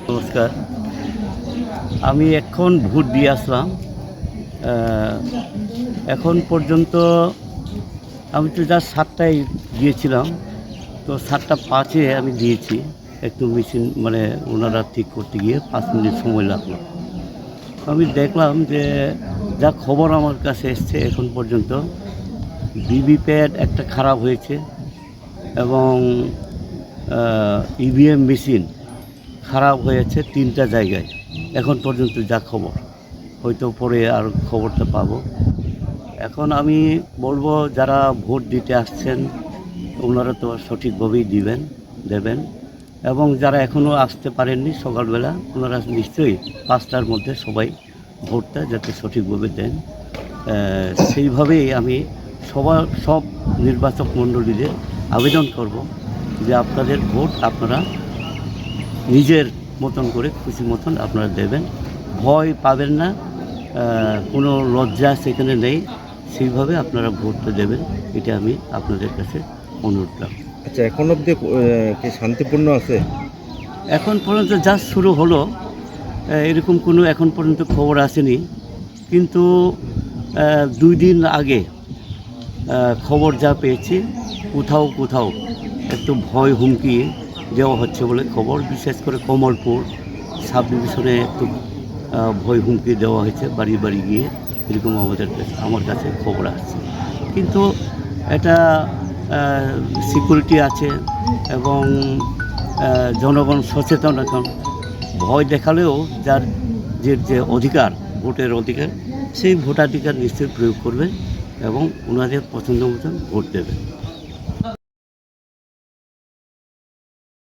নমস্কার, আমি এখন ভোট দিয়ে আসলাম। এখন পর্যন্ত আমি তো যা 7টায় গিয়েছিলাম, তো 7:05 আমি দিয়েছি। একটু মেশিন মানে ওনারা ঠিক করতে গিয়ে 5 মিনিট সময় লাগলো। আমি দেখলাম যে যা খবর আমার কাছে এসছে এখন পর্যন্ত ভিভিপ্যাট একটা খারাপ হয়েছে এবং ইভিএম মেশিন খারাপ হয়েছে 3টা জায়গায়। এখন পর্যন্ত যা খবর, হয়তো পরে আর খবরটা পাবো। এখন আমি বলবো যারা ভোট দিতে আসছেন ওনারা তো সঠিকভাবেই দেবেন এবং যারা এখনও আসতে পারেননি সকালবেলা ওনারা নিশ্চয়ই 5টার মধ্যে সবাই ভোটটা যাতে সঠিকভাবে দেন, সেইভাবেই আমি সব নির্বাচক মণ্ডলীদের আবেদন করব যে আপনাদের ভোট আপনারা নিজের মতন করে খুশি মতন আপনারা দেবেন, ভয় পাবেন না, কোনো লজ্জা সেখানে নেই, সেইভাবে আপনারা ভোটটা দেবেন, এটা আমি আপনাদের কাছে অনুরোধ রাখব। আচ্ছা, এখন অবধি কি শান্তিপূর্ণ আছে? এখন পর্যন্ত যা শুরু হলো এরকম কোনো এখন পর্যন্ত খবর আসেনি, কিন্তু 2 দিন আগে খবর যা পেয়েছি কোথাও একটু ভয় হুমকি দেওয়া হচ্ছে বলে খবর, বিশেষ করে কমলপুর সাব ডিভিশনে একটু ভয় হুমকি দেওয়া হয়েছে বাড়ি গিয়ে, এরকম আমার কাছে খবর আসছে। কিন্তু এটা সিকিউরিটি আছে এবং জনগণ সচেতন। এখন ভয় দেখালেও যার যে অধিকার, ভোটের অধিকার, সেই ভোটাধিকার নিশ্চয়ই প্রয়োগ করবেন এবং ওনাদের পছন্দ মতন ভোট দেবেন।